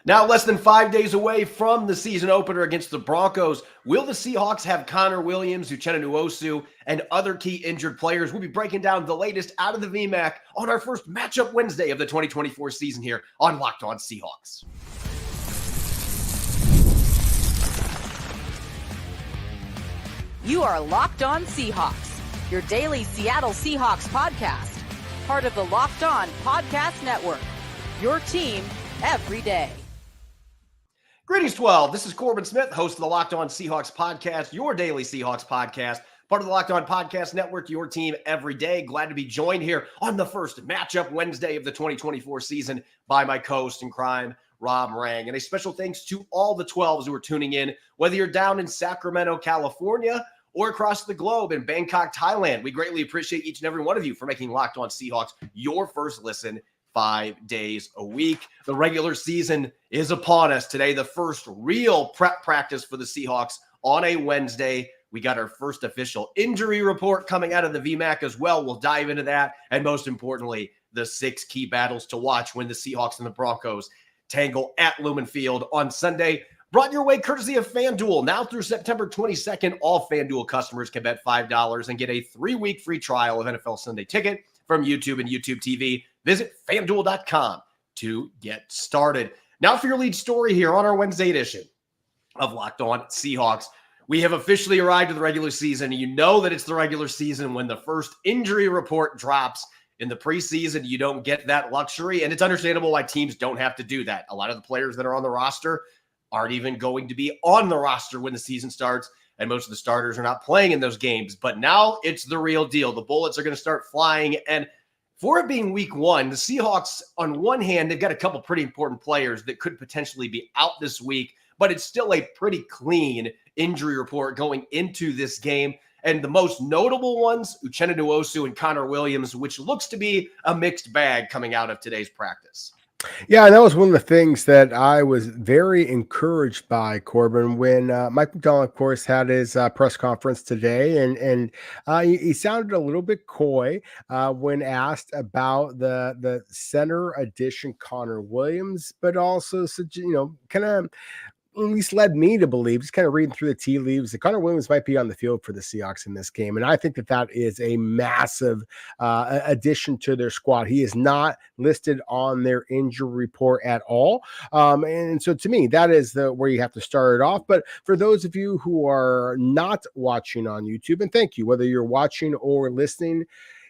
Now less than 5 days away from the season opener against the Broncos, will the Seahawks have Connor Williams, Uchenna Nwosu, and other key injured players? We'll be breaking down the latest out of the VMAC on our first matchup Wednesday of the 2024 season here on Locked On Seahawks. You are Locked On Seahawks, your daily Seattle Seahawks podcast, part of the Locked On Podcast Network, your team every day. Greetings, 12. This is Corbin Smith, host of the Locked On Seahawks podcast, your daily Seahawks podcast, part of the Locked On Podcast Network, your team every day. Glad to be joined here on the first matchup Wednesday of the 2024 season by my co-host in crime, Rob Rang. And a special thanks to all the 12s who are tuning in, whether you're down in Sacramento, California, or across the globe in Bangkok, Thailand. We greatly appreciate each and every one of you for making Locked On Seahawks your first listen 5 days a week. The regular season is upon us today. The first real prep practice for the Seahawks on a Wednesday. We got our first official injury report coming out of the VMAC as well. We'll dive into that. And most importantly, the 6 key battles to watch when the Seahawks and the Broncos tangle at Lumen Field on Sunday. Brought your way courtesy of FanDuel. Now through September 22nd, all FanDuel customers can bet $5 and get a 3-week free trial of NFL Sunday Ticket from YouTube and YouTube TV. Visit FanDuel.com to get started. Now for your lead story here on our Wednesday edition of Locked On Seahawks. We have officially arrived to the regular season. You know that it's the regular season when the first injury report drops. In the preseason, you don't get that luxury, and it's understandable why teams don't have to do that. A lot of the players that are on the roster aren't even going to be on the roster when the season starts, and most of the starters are not playing in those games. But now it's the real deal. The bullets are going to start flying, and for it being week one, the Seahawks, on one hand, they've got a couple pretty important players that could potentially be out this week, but it's still a pretty clean injury report going into this game. And the most notable ones, Uchenna Nwosu and Connor Williams, which looks to be a mixed bag coming out of today's practice. Yeah, that was one of the things that I was very encouraged by, Corbin, when Mike Macdonald, of course, had his press conference today, and he sounded a little bit coy when asked about the center addition Connor Williams, but also, kind of at least led me to believe, just kind of reading through the tea leaves, that Connor Williams might be on the field for the Seahawks in this game. And I think that is a massive addition to their squad. He is not listed on their injury report at all. And so to me, that is where you have to start it off. But for those of you who are not watching on YouTube, and thank you, whether you're watching or listening,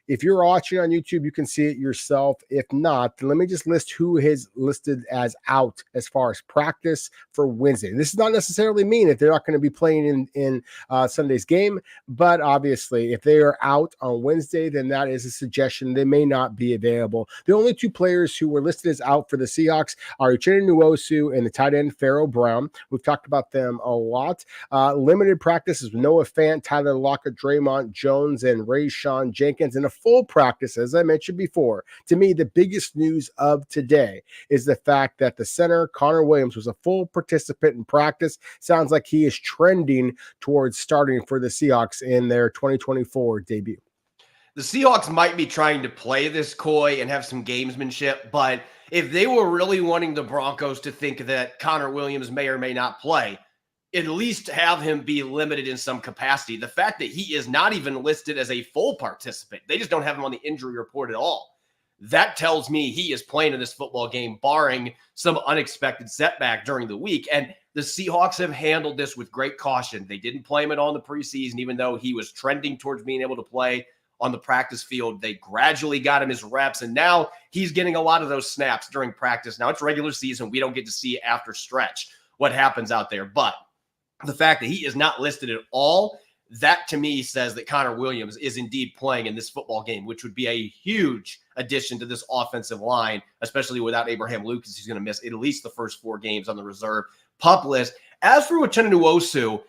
if you're watching on YouTube, you can see it yourself. If not, let me just list who is listed as out as far as practice for Wednesday. This does not necessarily mean that they're not going to be playing in Sunday's game, but obviously if they are out on Wednesday, then that is a suggestion they may not be available. The only 2 players who were listed as out for the Seahawks are Uchenna Nwosu and the tight end Pharaoh Brown. We've talked about them a lot. Limited practices with Noah Fant, Tyler Lockett, Draymond Jones, and Rayshawn Jenkins, and a full practice, as I mentioned before. To me, the biggest news of today is the fact that the center, Connor Williams, was a full participant in practice. Sounds like he is trending towards starting for the Seahawks in their 2024 debut. The Seahawks might be trying to play this coy and have some gamesmanship, but if they were really wanting the Broncos to think that Connor Williams may or may not play, at least have him be limited in some capacity. The fact that he is not even listed as a full participant, they just don't have him on the injury report at all. That tells me he is playing in this football game, barring some unexpected setback during the week. And the Seahawks have handled this with great caution. They didn't play him at all in the preseason, even though he was trending towards being able to play on the practice field. They gradually got him his reps, and now he's getting a lot of those snaps during practice. Now it's regular season. We don't get to see after stretch what happens out there, but the fact that he is not listed at all, that to me says that Connor Williams is indeed playing in this football game, which would be a huge addition to this offensive line, especially without Abraham Lucas, who's going to miss at least the first 4 games on the reserve PUP list. As for Uchenna Nwosu,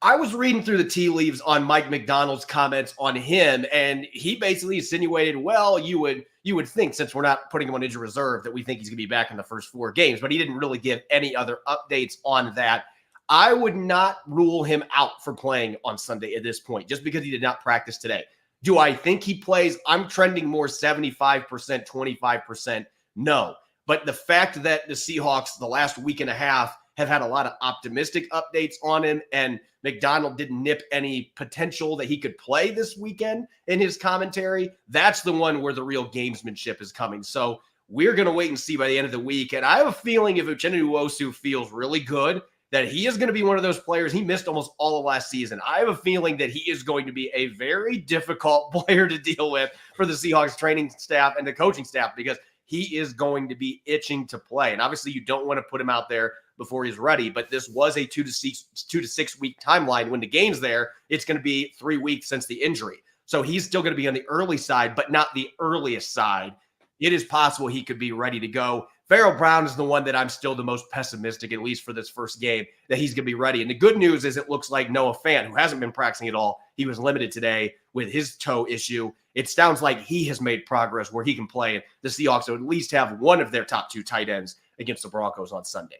I was reading through the tea leaves on Mike Macdonald's comments on him, and he basically insinuated, well, you would think, since we're not putting him on injured reserve, that we think he's going to be back in the first 4 games, but he didn't really give any other updates on that. I would not rule him out for playing on Sunday at this point, just because he did not practice today. Do I think he plays? I'm trending more 75%, 25%. No. But the fact that the Seahawks the last week and a half have had a lot of optimistic updates on him, and McDonald didn't nip any potential that he could play this weekend in his commentary, that's the one where the real gamesmanship is coming. So we're going to wait and see by the end of the week. And I have a feeling if Uchenna Nwosu feels really good, that he is going to be one of those players. He missed almost all of last season. I have a feeling that he is going to be a very difficult player to deal with for the Seahawks training staff and the coaching staff, because he is going to be itching to play. And obviously you don't want to put him out there before he's ready, but this was a 2 to 6 week timeline. When the game's there, it's going to be 3 weeks since the injury. So he's still going to be on the early side, but not the earliest side. It is possible he could be ready to go. Farrell Brown is the one that I'm still the most pessimistic, at least for this first game, that he's going to be ready. And the good news is it looks like Noah Fant, who hasn't been practicing at all, he was limited today with his toe issue. It sounds like he has made progress where he can play. The Seahawks will at least have one of their top 2 tight ends against the Broncos on Sunday.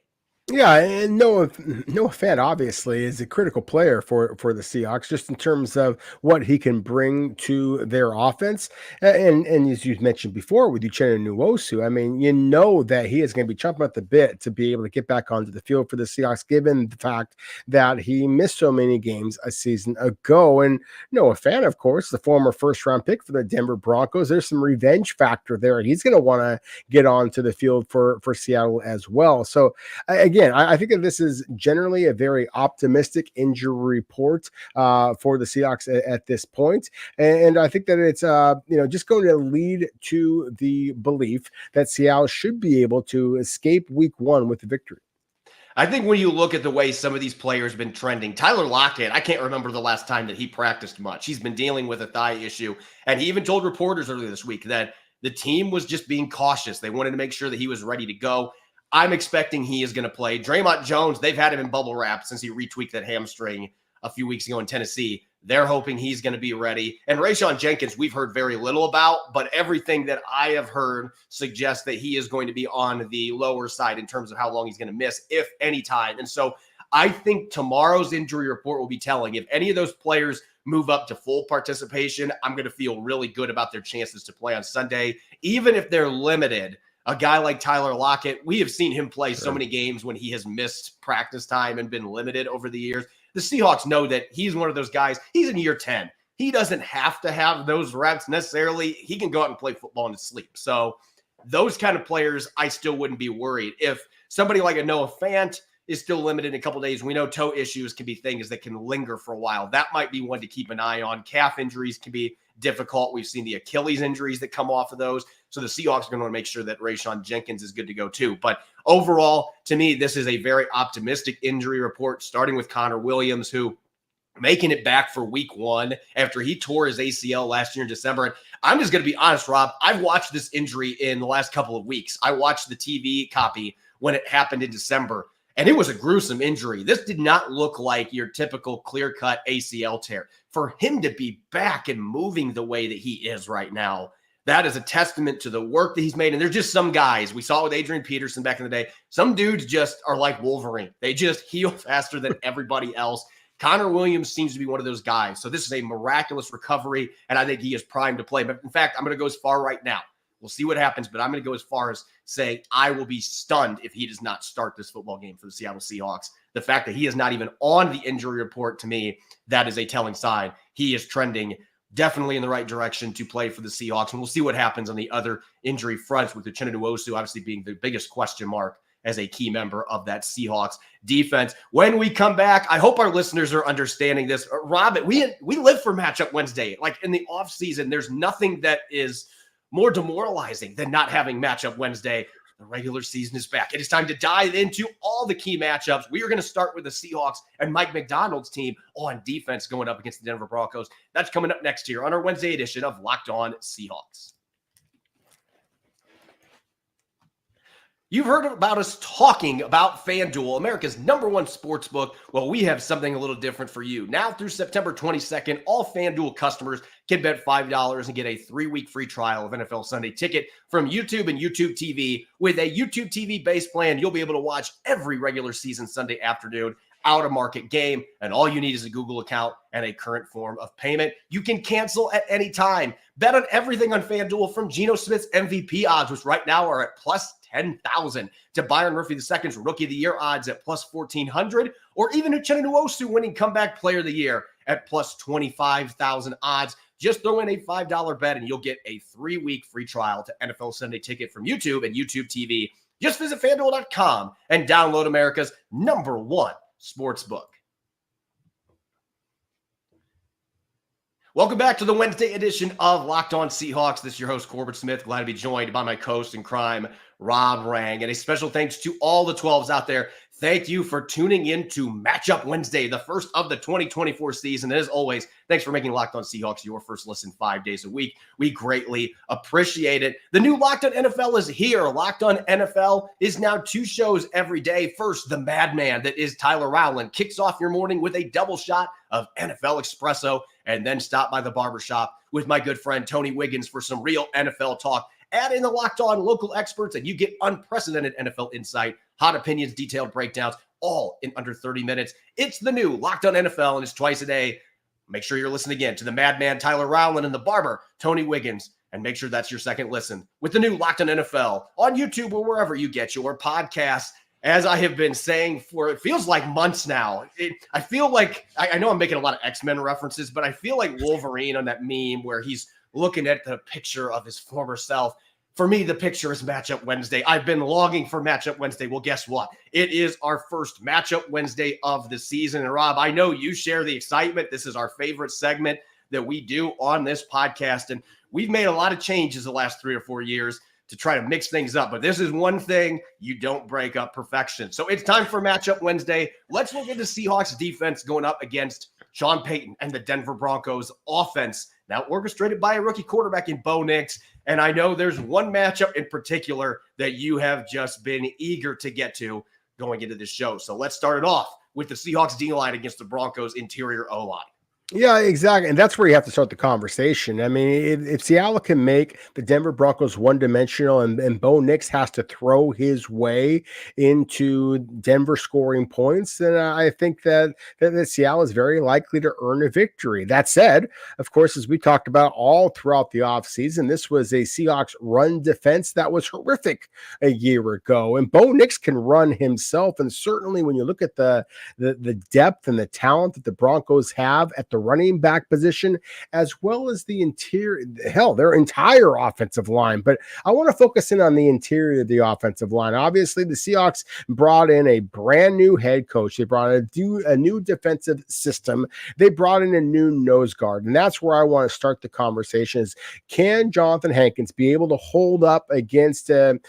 Yeah, and Noah Fant obviously is a critical player for the Seahawks, just in terms of what he can bring to their offense. And as you mentioned before with Uchenna Nwosu, I mean, you know that he is going to be chomping at the bit to be able to get back onto the field for the Seahawks, given the fact that he missed so many games a season ago. And Noah Fant, of course, the former first-round pick for the Denver Broncos, there's some revenge factor there. He's going to want to get onto the field for Seattle as well. So, again, I think that this is generally a very optimistic injury report for the Seahawks at this point. And I think that it's just going to lead to the belief that Seattle should be able to escape week 1 with the victory. I think when you look at the way some of these players have been trending, Tyler Lockett, I can't remember the last time that he practiced much. He's been dealing with a thigh issue. And he even told reporters earlier this week that the team was just being cautious. They wanted to make sure that he was ready to go. I'm expecting he is going to play. Draymond Jones, they've had him in bubble wrap since he retweaked that hamstring a few weeks ago in Tennessee. They're hoping he's going to be ready. And Rayshawn Jenkins, we've heard very little about, but everything that I have heard suggests that he is going to be on the lower side in terms of how long he's going to miss, if any time. And so I think tomorrow's injury report will be telling. If any of those players move up to full participation, I'm going to feel really good about their chances to play on Sunday, even if they're limited. A guy like Tyler Lockett, we have seen him play so many games when he has missed practice time and been limited over the years. The Seahawks know that he's one of those guys. He's in year 10. He doesn't have to have those reps necessarily. He can go out and play football in his sleep. So those kind of players, I still wouldn't be worried. If somebody like a Noah Fant is still limited in a couple of days, we know toe issues can be things that can linger for a while. That might be one to keep an eye on. Calf injuries can be difficult. We've seen the Achilles injuries that come off of those. So the Seahawks are going to want to make sure that Rayshawn Jenkins is good to go too. But overall, to me, this is a very optimistic injury report, starting with Connor Williams, who making it back for week 1 after he tore his ACL last year in December. And I'm just going to be honest, Rob, I've watched this injury in the last couple of weeks. I watched the TV copy when it happened in December, and it was a gruesome injury. This did not look like your typical clear-cut ACL tear. For him to be back and moving the way that he is right now, that is a testament to the work that he's made. And there's just some guys, we saw it with Adrian Peterson back in the day, some dudes just are like Wolverine. They just heal faster than everybody else. Connor Williams seems to be one of those guys. So this is a miraculous recovery, and I think he is primed to play. But in fact, I'm going to go as far right now. We'll see what happens, but I'm going to go as far as say I will be stunned if he does not start this football game for the Seattle Seahawks. The fact that he is not even on the injury report, to me, that is a telling sign. He is trending definitely in the right direction to play for the Seahawks, and we'll see what happens on the other injury fronts, with Uchenna Nwosu obviously being the biggest question mark as a key member of that Seahawks defense. When we come back, I hope our listeners are understanding this. Rob, we live for Matchup Wednesday. Like in the offseason, there's nothing that is more demoralizing than not having Matchup Wednesday. The regular season is back. It is time to dive into all the key matchups. We are going to start with the Seahawks and Mike McDonald's team on defense going up against the Denver Broncos. That's coming up next here on our Wednesday edition of Locked On Seahawks. You've heard about us talking about FanDuel, America's #1 sportsbook. Well, we have something a little different for you. Now through September 22nd, all FanDuel customers can bet $5 and get a 3-week free trial of NFL Sunday Ticket from YouTube and YouTube TV. With a YouTube TV base plan, you'll be able to watch every regular season Sunday afternoon out-of-market game, and all you need is a Google account and a current form of payment. You can cancel at any time. Bet on everything on FanDuel, from Geno Smith's MVP odds, which right now are at plus 10,000 to Byron Murphy II's Rookie of the Year odds at plus 1,400, or even Uchenna Nwosu winning Comeback Player of the Year at plus 25,000 odds. Just throw in a $5 bet and you'll get a 3-week free trial to NFL Sunday Ticket from YouTube and YouTube TV. Just visit FanDuel.com and download America's #1 sportsbook. Welcome back to the Wednesday edition of Locked On Seahawks. This is your host, Corbin Smith. Glad to be joined by my co-host in crime, Rob Rang. And a special thanks to all the 12s out there. Thank you for tuning in to Matchup Wednesday, the first of the 2024 season. And as always, thanks for making Locked On Seahawks your first listen 5 days a week. We greatly appreciate it. The new Locked On NFL is here. Locked On NFL is now 2 shows every day. First, the madman that is Tyler Rowland kicks off your morning with a double shot of NFL espresso, and then stop by the barbershop with my good friend Tony Wiggins for some real NFL talk. Add in the Locked On local experts, and you get unprecedented NFL insight, hot opinions, detailed breakdowns, all in under 30 minutes. It's the new Locked On NFL, and it's twice a day. Make sure you're listening again to the madman Tyler Rowland and the barber Tony Wiggins, and make sure that's your second listen with the new Locked On NFL on YouTube or wherever you get your podcasts. As I have been saying for, it feels like months now, I feel like, I know I'm making a lot of X-Men references, but I feel like Wolverine on that meme where he's looking at the picture of his former self. For me, the picture is Matchup Wednesday. I've been longing for Matchup Wednesday. Well, guess what? It is our first Matchup Wednesday of the season. And Rob, I know you share the excitement. This is our favorite segment that we do on this podcast. And we've made a lot of changes the last 3 or 4 years to try to mix things up. But this is one thing, you don't break up perfection. So it's time for Matchup Wednesday. Let's look at the Seahawks defense going up against Sean Payton and the Denver Broncos offense, now orchestrated by a rookie quarterback in Bo Nix. And I know there's one matchup in particular that you have just been eager to get to going into this show. So let's start it off with the Seahawks D-line against the Broncos interior O-line. Yeah, exactly. And that's where you have to start the conversation. I mean, if Seattle can make the Denver Broncos one-dimensional and Bo Nix has to throw his way into Denver scoring points, then I think that Seattle is very likely to earn a victory. That said, of course, as we talked about all throughout the offseason, this was a Seahawks run defense that was horrific a year ago. And Bo Nix can run himself. And certainly when you look at the depth and the talent that the Broncos have at the running back position, as well as the interior, their entire offensive line. But I want to focus in on the interior of the offensive line. Obviously, the Seahawks brought in a brand new head coach. They brought in a new defensive system. They brought in a new nose guard. And that's where I want to start the conversation is, can Jonathan Hankins be able to hold up against a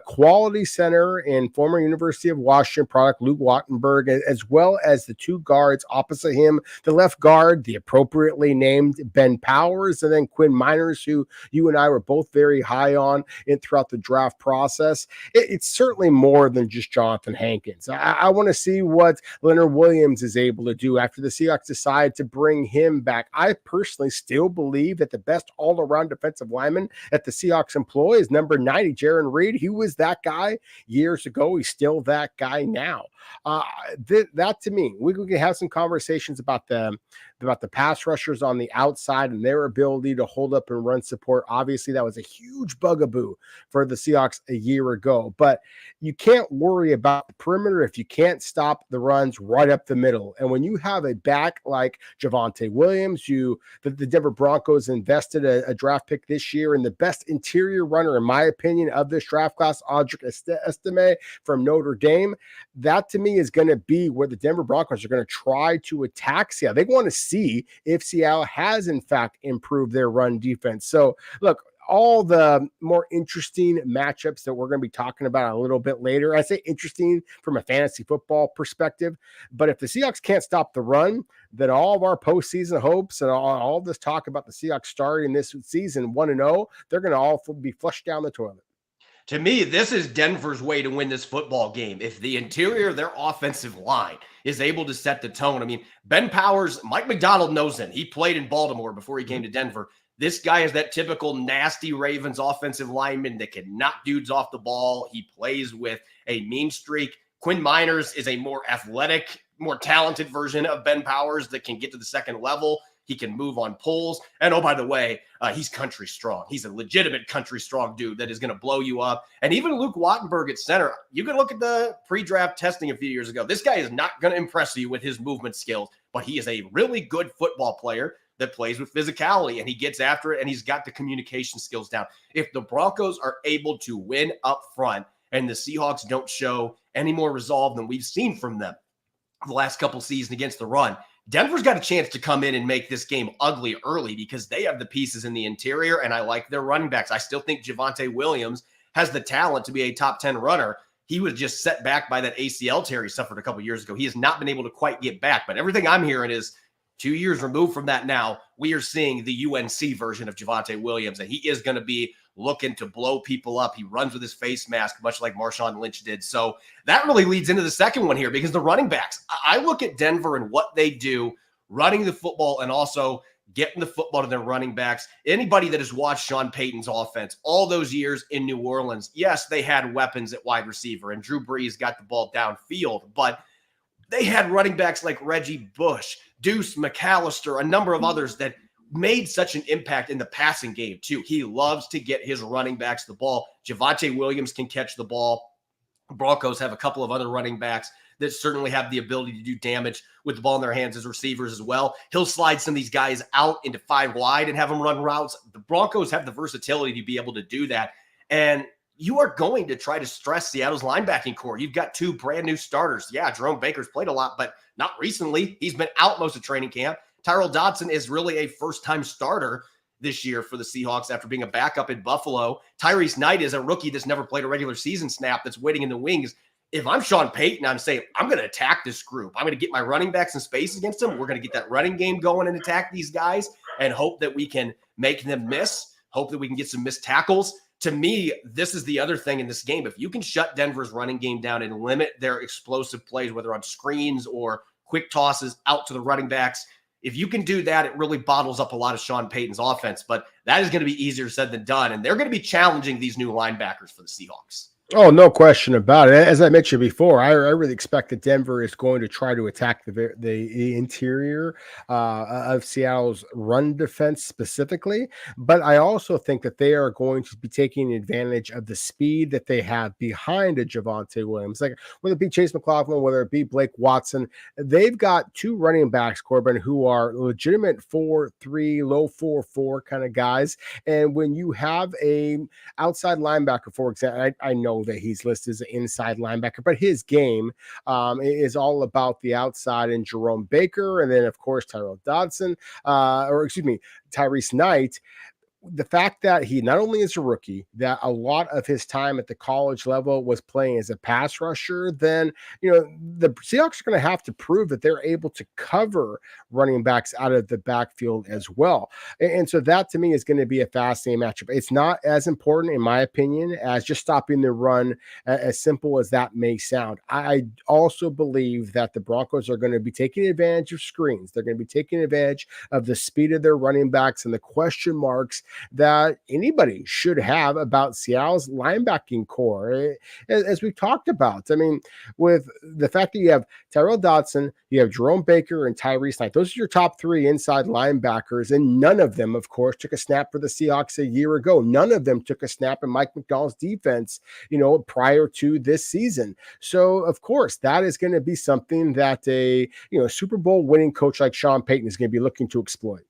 quality center in former University of Washington product Luke Wattenberg, as well as the 2 guards opposite him, the left guard, the appropriately named Ben Powers, and then Quinn Miners, who you and I were both very high on throughout the draft process. It's certainly more than just Jonathan Hankins. I want to see what Leonard Williams is able to do after the Seahawks decide to bring him back. I personally still believe that the best all-around defensive lineman that the Seahawks employ is number 90, Jaron Reed. He was that guy years ago. He's still that guy now. That to me, we can have some conversations about the pass rushers on the outside and their ability to hold up and run support. Obviously, that was a huge bugaboo for the Seahawks a year ago, but you can't worry about the perimeter if you can't stop the runs right up the middle. And when you have a back like Javonte Williams, the Denver Broncos invested a draft pick this year in the best interior runner, in my opinion, of this draft class, Audric Estime from Notre Dame. That to me is going to be where the Denver Broncos are going to try to attack Seattle. They want to see if Seattle has in fact improved their run defense. So look, all the more interesting matchups that we're going to be talking about a little bit later. I say interesting from a fantasy football perspective, but if the Seahawks can't stop the run, then all of our postseason hopes and all this talk about the Seahawks starting this season 1-0, they're going to all be flushed down the toilet. To me, this is Denver's way to win this football game. If the interior of their offensive line is able to set the tone. I mean, Ben Powers, Mike McDonald knows him. He played in Baltimore before he came to Denver. This guy is that typical nasty Ravens offensive lineman that can knock dudes off the ball. He plays with a mean streak. Quinn Miners is a more athletic, more talented version of Ben Powers that can get to the second level. He can move on pulls. And oh, by the way, he's country strong. He's a legitimate country strong dude that is going to blow you up. And even Luke Wattenberg at center, you can look at the pre-draft testing a few years ago. This guy is not going to impress you with his movement skills, but he is a really good football player that plays with physicality, and he gets after it, and he's got the communication skills down. If the Broncos are able to win up front and the Seahawks don't show any more resolve than we've seen from them the last couple seasons against the run, Denver's got a chance to come in and make this game ugly early because they have the pieces in the interior, and I like their running backs. I still think Javonte Williams has the talent to be a top 10 runner. He was just set back by that ACL tear he suffered a couple years ago. He has not been able to quite get back, but everything I'm hearing is 2 years removed from that now, we are seeing the UNC version of Javonte Williams, and he is going to be looking to blow people up. He runs with his face mask, much like Marshawn Lynch did. So that really leads into the second one here because the running backs, I look at Denver and what they do running the football and also getting the football to their running backs. Anybody that has watched Sean Payton's offense all those years in New Orleans, yes, they had weapons at wide receiver, and Drew Brees got the ball downfield, but they had running backs like Reggie Bush, Deuce McAllister, a number of others that made such an impact in the passing game too. He loves to get his running backs the ball. Javonte Williams can catch the ball. Broncos have a couple of other running backs that certainly have the ability to do damage with the ball in their hands as receivers as well. He'll slide some of these guys out into 5 wide and have them run routes. The Broncos have the versatility to be able to do that. And you are going to try to stress Seattle's linebacking core. You've got 2 brand new starters. Yeah, Jerome Baker's played a lot, but not recently. He's been out most of training camp. Tyrell Dodson is really a first-time starter this year for the Seahawks after being a backup in Buffalo. Tyrese Knight is a rookie that's never played a regular season snap that's waiting in the wings. If I'm Sean Payton, I'm saying, I'm going to attack this group. I'm going to get my running backs in space against them. We're going to get that running game going and attack these guys and hope that we can make them miss, hope that we can get some missed tackles. To me, this is the other thing in this game. If you can shut Denver's running game down and limit their explosive plays, whether on screens or quick tosses out to the running backs, if you can do that, it really bottles up a lot of Sean Payton's offense. But that is going to be easier said than done. And they're going to be challenging these new linebackers for the Seahawks. Oh, no question about it. As I mentioned before, I really expect that Denver is going to try to attack the interior of Seattle's run defense specifically. But I also think that they are going to be taking advantage of the speed that they have behind a Javonte Williams. Like whether it be Chase McLaughlin, whether it be Blake Watson, they've got 2 running backs, Corbin, who are legitimate 4-3, low 4-4 kind of guys. And when you have a outside linebacker, for example, I know that he's listed as an inside linebacker, but his game is all about the outside and Jerome Baker. And then, of course, Tyrese Knight. The fact that he not only is a rookie, that a lot of his time at the college level was playing as a pass rusher, then, the Seahawks are going to have to prove that they're able to cover running backs out of the backfield as well. And so that to me is going to be a fascinating matchup. It's not as important, in my opinion, as just stopping the run, as simple as that may sound. I also believe that the Broncos are going to be taking advantage of screens. They're going to be taking advantage of the speed of their running backs and the question marks that anybody should have about Seattle's linebacking core, as we've talked about. I mean, with the fact that you have Tyrell Dodson, you have Jerome Baker, and Tyrese Knight, those are your top 3 inside linebackers, and none of them, of course, took a snap for the Seahawks a year ago. None of them took a snap in Mike McDonald's defense, prior to this season. So, of course, that is going to be something that a Super Bowl winning coach like Sean Payton is going to be looking to exploit.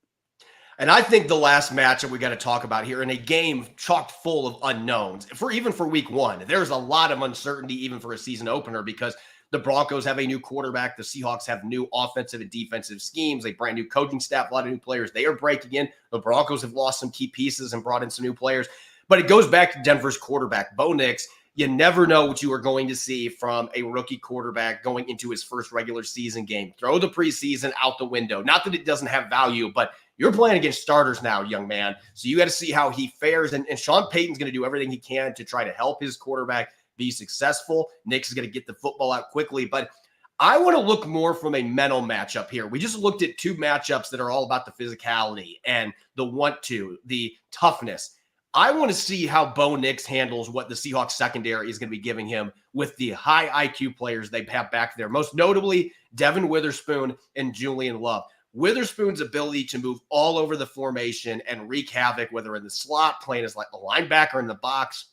And I think the last matchup we got to talk about here in a game chocked full of unknowns, even for week 1, there's a lot of uncertainty even for a season opener because the Broncos have a new quarterback. The Seahawks have new offensive and defensive schemes, a brand new coaching staff, a lot of new players. They are breaking in. The Broncos have lost some key pieces and brought in some new players. But it goes back to Denver's quarterback, Bo Nix. You never know what you are going to see from a rookie quarterback going into his first regular season game. Throw the preseason out the window. Not that it doesn't have value, but you're playing against starters now, young man. So you got to see how he fares. And Sean Payton's going to do everything he can to try to help his quarterback be successful. Nick's is going to get the football out quickly. But I want to look more from a mental matchup here. We just looked at 2 matchups that are all about the physicality and the want-to, the toughness. I want to see how Bo Nix handles what the Seahawks secondary is going to be giving him with the high IQ players they have back there, most notably Devin Witherspoon and Julian Love. Witherspoon's ability to move all over the formation and wreak havoc, whether in the slot, playing as like a linebacker in the box,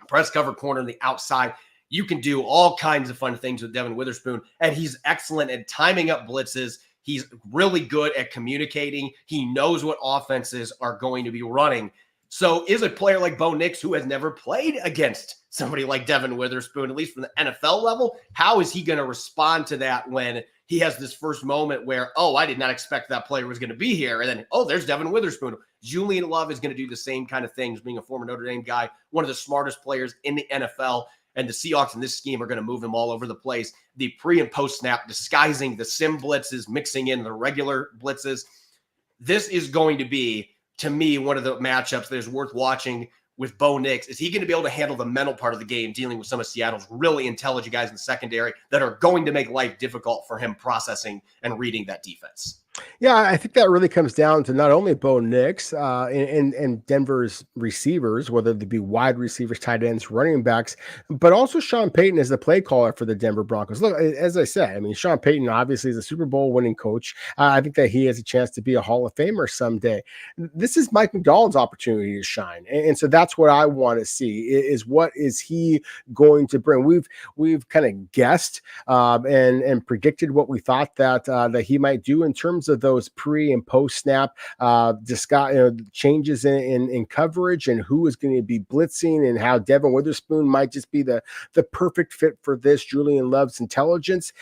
press cover corner on the outside. You can do all kinds of fun things with Devin Witherspoon, and he's excellent at timing up blitzes. He's really good at communicating. He knows what offenses are going to be running. So is a player like Bo Nix, who has never played against somebody like Devin Witherspoon, at least from the NFL level, how is he going to respond to that when he has this first moment where, oh, I did not expect that player was going to be here. And then, oh, there's Devin Witherspoon. Julian Love is going to do the same kind of things, being a former Notre Dame guy, one of the smartest players in the NFL. And the Seahawks in this scheme are going to move him all over the place. The pre and post snap, disguising the sim blitzes, mixing in the regular blitzes. This is going to be, to me, one of the matchups that is worth watching with Bo Nix. Is he going to be able to handle the mental part of the game, dealing with some of Seattle's really intelligent guys in the secondary that are going to make life difficult for him processing and reading that defense? Yeah, I think that really comes down to not only Bo Nix and Denver's receivers, whether they be wide receivers, tight ends, running backs, but also Sean Payton as the play caller for the Denver Broncos. Look, as I said, I mean, Sean Payton obviously is a Super Bowl winning coach. I think that he has a chance to be a Hall of Famer someday. This is Mike Macdonald's opportunity to shine, and so that's what I want to see is what is he going to bring. We've kind of guessed and predicted what we thought that he might do in terms of those pre and post snap changes in coverage and who is going to be blitzing and how Devin Witherspoon might just be the perfect fit for this. Julian Love's intelligence.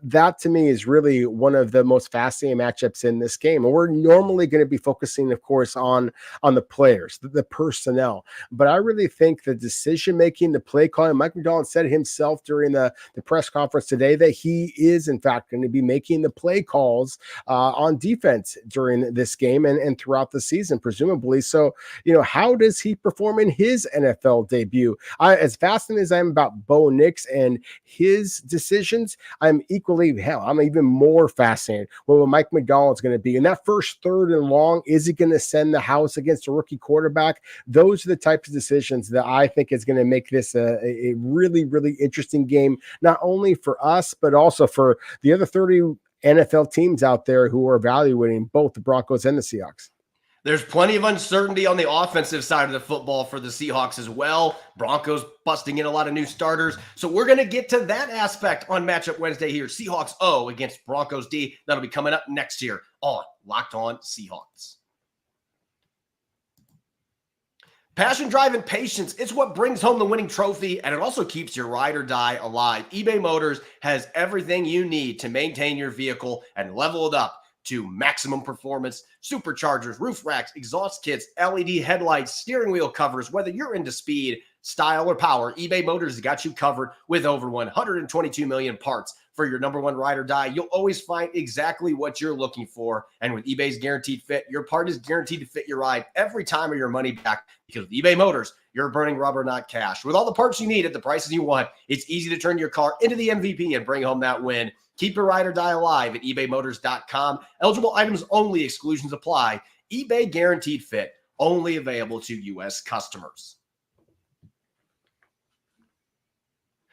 That to me is really one of the most fascinating matchups in this game. And we're normally going to be focusing, of course, on the players, the personnel. But I really think the decision-making, the play calling, Mike Macdonald said himself during the press conference today that he is, in fact, going to be making the play calls on defense during this game and throughout the season, presumably. So, how does he perform in his NFL debut? As fascinated as I am about Bo Nix and his decisions, I'm even more fascinated what Mike Macdonald's going to be. In that first third and long, is he going to send the house against a rookie quarterback? Those are the types of decisions that I think is going to make this a really, really interesting game, not only for us, but also for the other 30 NFL teams out there who are evaluating both the Broncos and the Seahawks. There's plenty of uncertainty on the offensive side of the football for the Seahawks as well. Broncos busting in a lot of new starters. So we're going to get to that aspect on Matchup Wednesday here. Seahawks O against Broncos D. That'll be coming up next year on Locked On Seahawks. Passion, drive, and patience. It's what brings home the winning trophy, and it also keeps your ride or die alive. eBay Motors has everything you need to maintain your vehicle and level it up to maximum performance. Superchargers, roof racks, exhaust kits, LED headlights, steering wheel covers. Whether you're into speed, style, or power, eBay Motors has got you covered with over 122 million parts. For your number one ride or die, you'll always find exactly what you're looking for. And with eBay's Guaranteed Fit, your part is guaranteed to fit your ride every time or your money back. Because with eBay Motors, you're burning rubber, not cash. With all the parts you need at the prices you want, it's easy to turn your car into the MVP and bring home that win. Keep your ride or die alive at ebaymotors.com. Eligible items only. Exclusions apply. eBay Guaranteed Fit, only available to U.S. customers.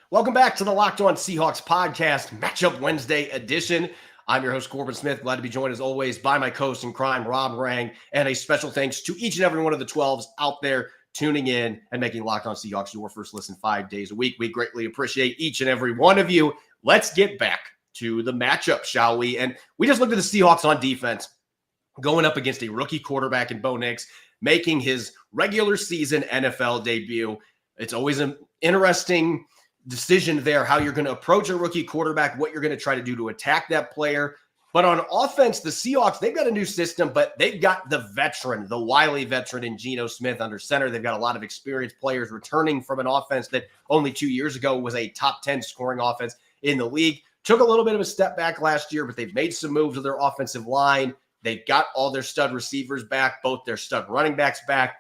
Welcome back to the Locked On Seahawks podcast, Matchup Wednesday edition. I'm your host, Corbin Smith. Glad to be joined, as always, by my co-host in crime, Rob Rang. And a special thanks to each and every one of the 12s out there tuning in and making Locked On Seahawks your first listen 5 days a week. We greatly appreciate each and every one of you. Let's get back to the matchup, shall we? And we just looked at the Seahawks on defense, going up against a rookie quarterback in Bo Nix, making his regular season NFL debut. It's always an interesting decision there, how you're going to approach a rookie quarterback, what you're going to try to do to attack that player. But on offense, the Seahawks, they've got a new system, but they've got the veteran, the wily veteran in Geno Smith under center. They've got a lot of experienced players returning from an offense that only 2 years ago was a top 10 scoring offense in the league. Took a little bit of a step back last year, but they've made some moves with their offensive line. They've got all their stud receivers back, both their stud running backs back.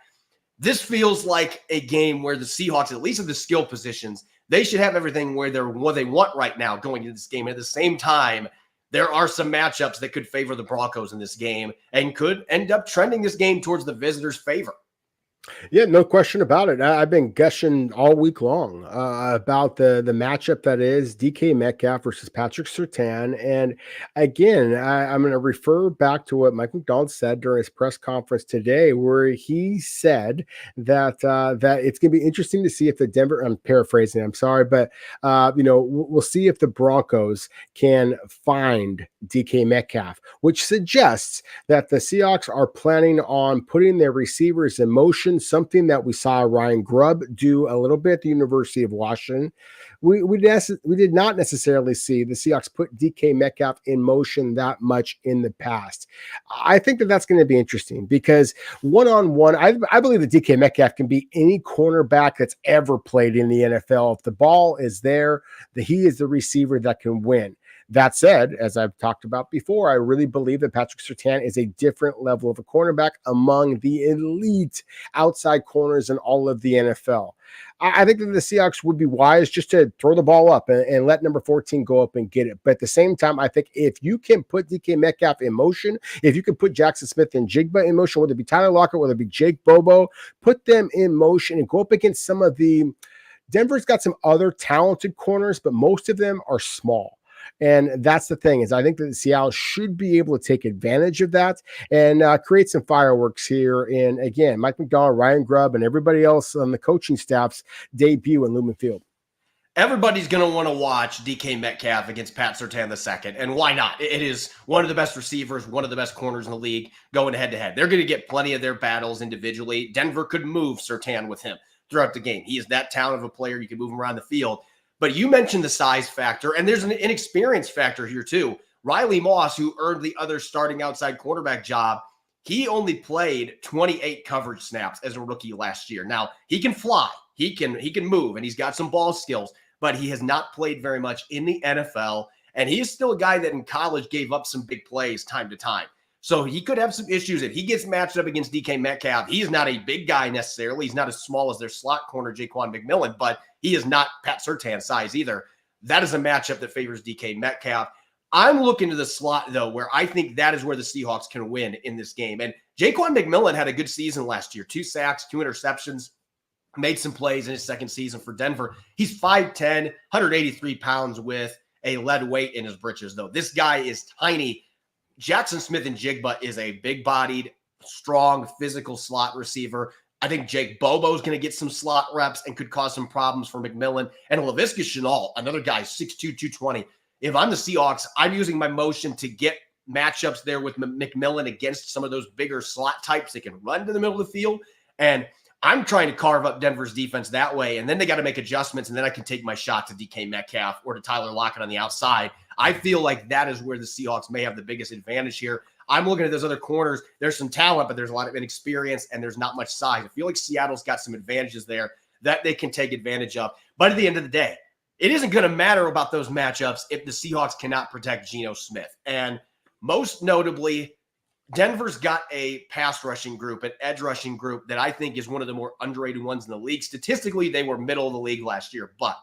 This feels like a game where the Seahawks, at least at the skill positions, they should have everything where they're what they want right now going into this game. At the same time, there are some matchups that could favor the Broncos in this game and could end up trending this game towards the visitors' favor. Yeah, no question about it. I've been gushing all week long about the matchup that is DK Metcalf versus Patrick Surtain. And again, I'm going to refer back to what Mike McDonald said during his press conference today, where he said that that it's going to be interesting to see if the Denver. I'm paraphrasing. I'm sorry, but we'll see if the Broncos can find DK Metcalf, which suggests that the Seahawks are planning on putting their receivers in motion, something that we saw Ryan Grubb do a little bit at the University of Washington. We did not necessarily see the Seahawks put DK Metcalf in motion that much in the past. I think that that's going to be interesting because one-on-one, I believe that DK Metcalf can be any cornerback that's ever played in the NFL. If the ball is there, he is the receiver that can win. That said, as I've talked about before, I really believe that Patrick Surtain is a different level of a cornerback among the elite outside corners in all of the NFL. I think that the Seahawks would be wise just to throw the ball up and let number 14 go up and get it. But at the same time, I think if you can put DK Metcalf in motion, if you can put Jackson Smith and Jigba in motion, whether it be Tyler Lockett, whether it be Jake Bobo, put them in motion and go up against some of the – Denver's got some other talented corners, but most of them are small. And that's the thing is I think that Seattle should be able to take advantage of that and create some fireworks here. And again, Mike McDonald, Ryan Grubb, and everybody else on the coaching staff's debut in Lumen Field. Everybody's going to want to watch DK Metcalf against Pat Surtain II, and why not? It is one of the best receivers, one of the best corners in the league going head-to-head. They're going to get plenty of their battles individually. Denver could move Surtain with him throughout the game. He is that talented of a player. You can move him around the field. But you mentioned the size factor, and there's an inexperience factor here too. Riley Moss, who earned the other starting outside quarterback job, he only played 28 coverage snaps as a rookie last year. Now, he can fly, he can move, and he's got some ball skills, but he has not played very much in the NFL, and he is still a guy that in college gave up some big plays time to time. So he could have some issues if he gets matched up against DK Metcalf. He's not a big guy necessarily. He's not as small as their slot corner, Jaquan McMillan, but he is not Pat Surtain size either. That is a matchup that favors DK Metcalf. I'm looking to the slot, though, where I think that is where the Seahawks can win in this game. And Jaquan McMillan had a good season last year. 2 sacks, 2 interceptions, made some plays in his second season for Denver. He's 5'10", 183 pounds with a lead weight in his britches, though. This guy is tiny. Jackson Smith and Jigba is a big-bodied, strong, physical slot receiver. I think Jake Bobo is going to get some slot reps and could cause some problems for McMillan. And Laviska Shenault, another guy, 6'2", 220. If I'm the Seahawks, I'm using my motion to get matchups there with McMillan against some of those bigger slot types that can run to the middle of the field. And I'm trying to carve up Denver's defense that way. And then they got to make adjustments, and then I can take my shot to DK Metcalf or to Tyler Lockett on the outside. I feel like that is where the Seahawks may have the biggest advantage here. I'm looking at those other corners. There's some talent, but there's a lot of inexperience, and there's not much size. I feel like Seattle's got some advantages there that they can take advantage of. But at the end of the day, it isn't going to matter about those matchups if the Seahawks cannot protect Geno Smith. And most notably, Denver's got a pass rushing group, an edge rushing group that I think is one of the more underrated ones in the league. Statistically, they were middle of the league last year, but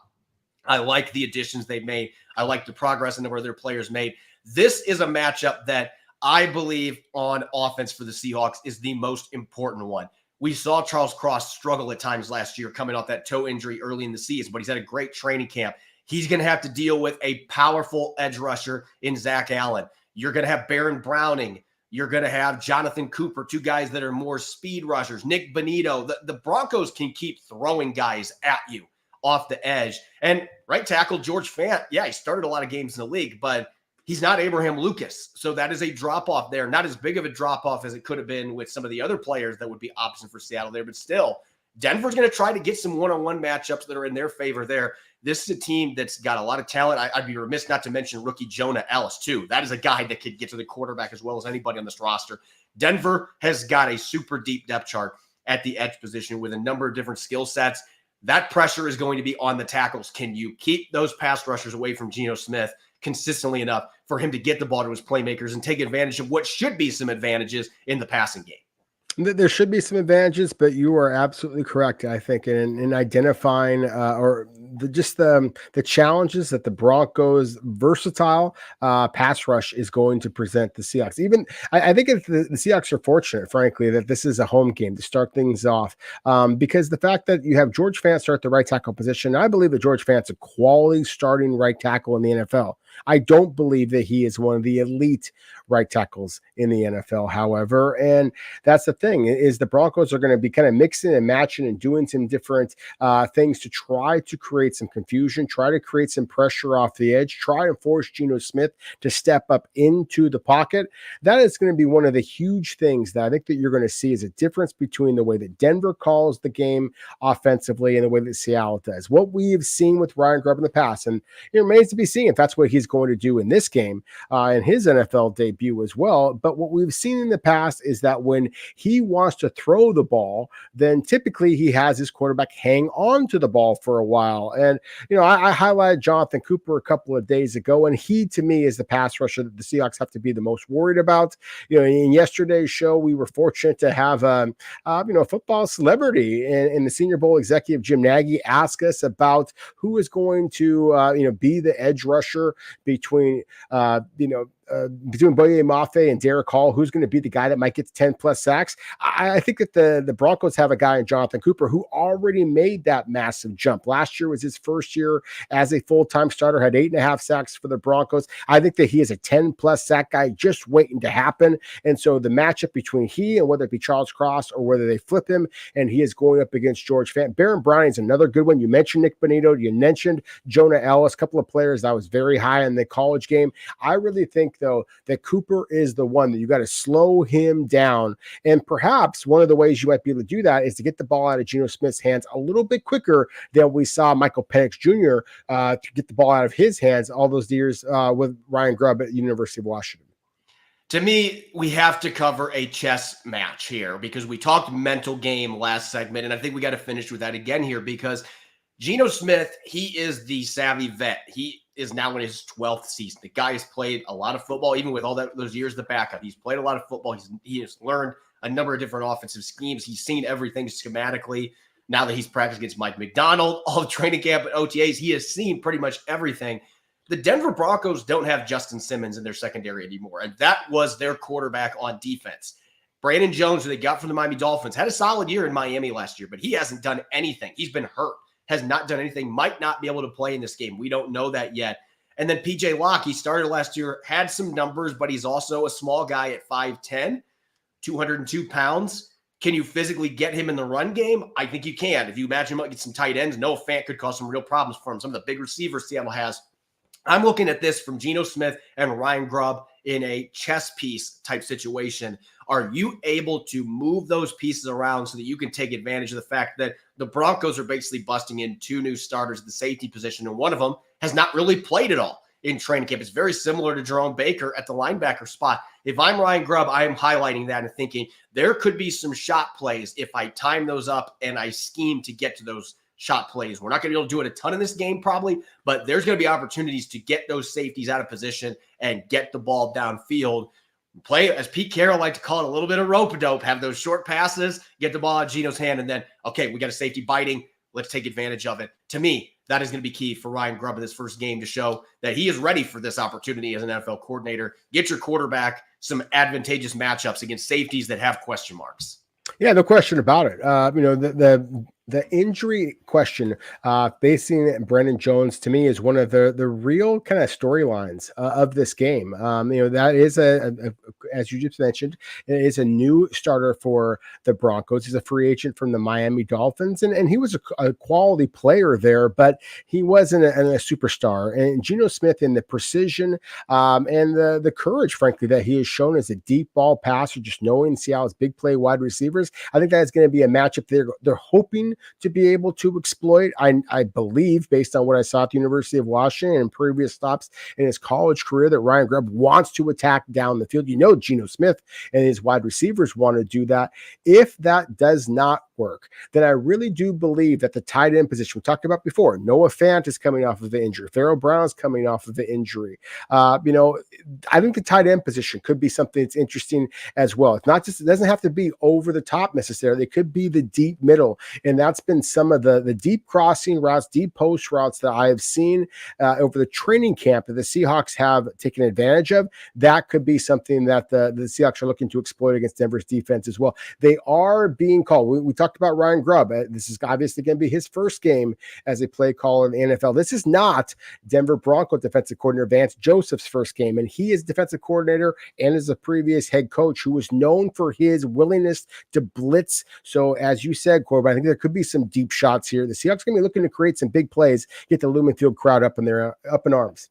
I like the additions they've made. I like the progress and where their players made. This is a matchup that I believe on offense for the Seahawks is the most important one. We saw Charles Cross struggle at times last year coming off that toe injury early in the season, but he's had a great training camp. He's going to have to deal with a powerful edge rusher in Zach Allen. You're going to have Baron Browning. You're going to have Jonathan Cooper, 2 guys that are more speed rushers. Nick Bonito. The Broncos can keep throwing guys at you off the edge. And right tackle George Fant, yeah, he started a lot of games in the league, but he's not Abraham Lucas. So that is a drop-off there. Not as big of a drop-off as it could have been with some of the other players that would be option for Seattle there, but still, Denver's going to try to get some one-on-one matchups that are in their favor there. This is a team that's got a lot of talent. I'd be remiss not to mention rookie Jonah Ellis, too. That is a guy that could get to the quarterback as well as anybody on this roster. Denver has got a super deep depth chart at the edge position with a number of different skill sets. That pressure is going to be on the tackles. Can you keep those pass rushers away from Geno Smith consistently enough for him to get the ball to his playmakers and take advantage of what should be some advantages in the passing game? There should be some advantages, but you are absolutely correct, I think, in identifying or the challenges that the Broncos' versatile pass rush is going to present the Seahawks. Even I think the Seahawks are fortunate, frankly, that this is a home game to start things off, because the fact that you have George Fant start the right tackle position, I believe that George Fant's a quality starting right tackle in the NFL. I don't believe that he is one of the elite right tackles in the NFL, however. And that's the thing, is the Broncos are going to be kind of mixing and matching and doing some different things to try to create some confusion, try to create some pressure off the edge, try and force Geno Smith to step up into the pocket. That is going to be one of the huge things that I think that you're going to see is a difference between the way that Denver calls the game offensively and the way that Seattle does. What we have seen with Ryan Grubb in the past, and it remains to be seen if that's what he's going to do in this game, in his NFL debut as well. But what we've seen in the past is that when he wants to throw the ball, then typically he has his quarterback hang on to the ball for a while. And, I highlighted Jonathan Cooper a couple of days ago, and he, to me, is the pass rusher that the Seahawks have to be the most worried about. In yesterday's show, we were fortunate to have, a football celebrity in the Senior Bowl executive, Jim Nagy, ask us about who is going to, be the edge rusher between Boye Mafe and Derek Hall, who's going to be the guy that might get 10 plus sacks. I think that the Broncos have a guy in Jonathan Cooper who already made that massive jump. Last year was his first year as a full-time starter, had 8.5 sacks for the Broncos. I think that he is a 10 plus sack guy just waiting to happen. And so the matchup between he and whether it be Charles Cross or whether they flip him and he is going up against George Fant. Baron Browning is another good one. You mentioned Nick Bonito. You mentioned Jonah Ellis, a couple of players that was very high in the college game. I really think, though, that Cooper is the one that you got to slow him down. And perhaps one of the ways you might be able to do that is to get the ball out of Geno Smith's hands a little bit quicker than we saw Michael Penix Jr. To get the ball out of his hands all those years with Ryan Grubb at the University of Washington. To me, we have to cover a chess match here because we talked mental game last segment, and I think we got to finish with that again here because Geno Smith, he is the savvy vet. He is now in his 12th season. The guy has played a lot of football, even with all those years of the backup. He's played a lot of football. He has learned a number of different offensive schemes. He's seen everything schematically. Now that he's practiced against Mike McDonald, all the training camp at OTAs, he has seen pretty much everything. The Denver Broncos don't have Justin Simmons in their secondary anymore, and that was their quarterback on defense. Brandon Jones, who they got from the Miami Dolphins, had a solid year in Miami last year, but he hasn't done anything. He's been hurt. Has not done anything, might not be able to play in this game. We don't know that yet. And then PJ Locke, he started last year, had some numbers, but he's also a small guy at 5'10", 202 pounds. Can you physically get him in the run game? I think you can. If you imagine him get some tight ends, Noah Fant could cause some real problems for him. Some of the big receivers Seattle has. I'm looking at this from Geno Smith and Ryan Grubb in a chess piece type situation. Are you able to move those pieces around so that you can take advantage of the fact that the Broncos are basically busting in 2 new starters at the safety position, and one of them has not really played at all in training camp? It's very similar to Jerome Baker at the linebacker spot. If I'm Ryan Grubb, I am highlighting that and thinking there could be some shot plays if I time those up and I scheme to get to those shot plays. We're not going to be able to do it a ton in this game probably, but there's going to be opportunities to get those safeties out of position and get the ball downfield. Play, as Pete Carroll liked to call it, a little bit of rope-a-dope, have those short passes, get the ball out of Geno's hand, and then, okay, we got a safety biting. Let's take advantage of it. To me, that is going to be key for Ryan Grubb in this first game to show that he is ready for this opportunity as an NFL coordinator. Get your quarterback some advantageous matchups against safeties that have question marks. Yeah, no question about it. The injury question facing Brandon Jones, to me, is one of the real kind of storylines of this game. That is as you just mentioned, it is a new starter for the Broncos. He's a free agent from the Miami Dolphins, and he was a quality player there, but he wasn't a superstar. And Geno Smith, in the precision and the courage, frankly, that he has shown as a deep ball passer, just knowing Seattle's big play wide receivers, I think that's going to be a matchup they're hoping to be able to exploit. I believe, based on what I saw at the University of Washington and previous stops in his college career, that Ryan Grubb wants to attack down the field. Geno Smith and his wide receivers want to do that. If that does not work, then I really do believe that the tight end position we talked about before, Noah Fant is coming off of the injury. Pharaoh Brown is coming off of the injury. I think the tight end position could be something that's interesting as well. It's not just, it doesn't have to be over the top necessarily. It could be the deep middle in that's been some of the deep crossing routes, deep post routes that I have seen over the training camp that the Seahawks have taken advantage of. That could be something that the Seahawks are looking to exploit against Denver's defense as well. They are being called. We talked about Ryan Grubb. This is obviously going to be his first game as a play caller in the NFL. This is not Denver Broncos defensive coordinator Vance Joseph's first game, and he is defensive coordinator and is a previous head coach who was known for his willingness to blitz. So as you said, Corbin, I think there could be some deep shots here. The Seahawks are going to be looking to create some big plays, get the Lumen Field crowd up in arms.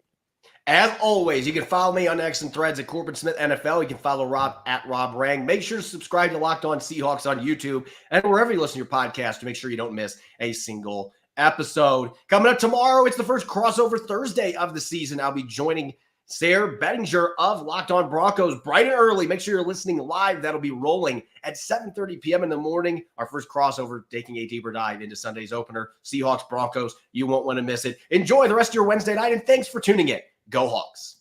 As always, you can follow me on X and Threads at Corbin Smith NFL. You can follow Rob at Rob Rang. Make sure to subscribe to Locked On Seahawks on YouTube and wherever you listen to your podcast to make sure you don't miss a single episode. Coming up tomorrow, it's the first crossover Thursday of the season. I'll be joining Sarah Bettinger of Locked On Broncos bright and early. Make sure you're listening live. That'll be rolling at 7:30 p.m. in the morning. Our first crossover, taking a deeper dive into Sunday's opener, Seahawks Broncos. You won't want to miss it. Enjoy the rest of your Wednesday night, and thanks for tuning in. Go Hawks.